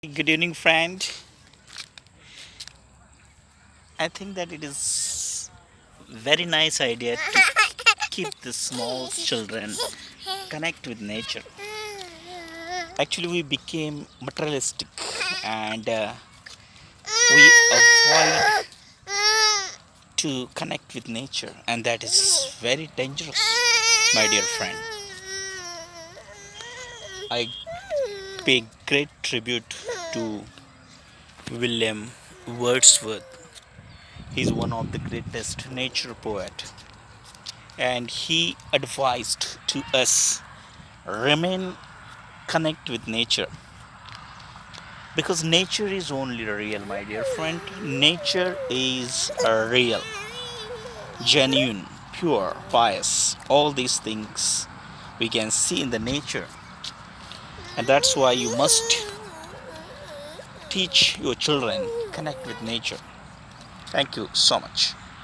Good evening, friend. I think that it is very nice idea to keep the small children connect with nature. Actually, we became materialistic and we avoid to connect with nature, and that is very dangerous, my dear friend. I pay great tribute to William Wordsworth. He's one of the greatest nature poet, and he advised to us remain connect with nature, because nature is only real, my dear friend. Nature is real, genuine, pure, pious. All these things we can see in the nature, and that's why you must teach your children connect with nature. Thank you so much.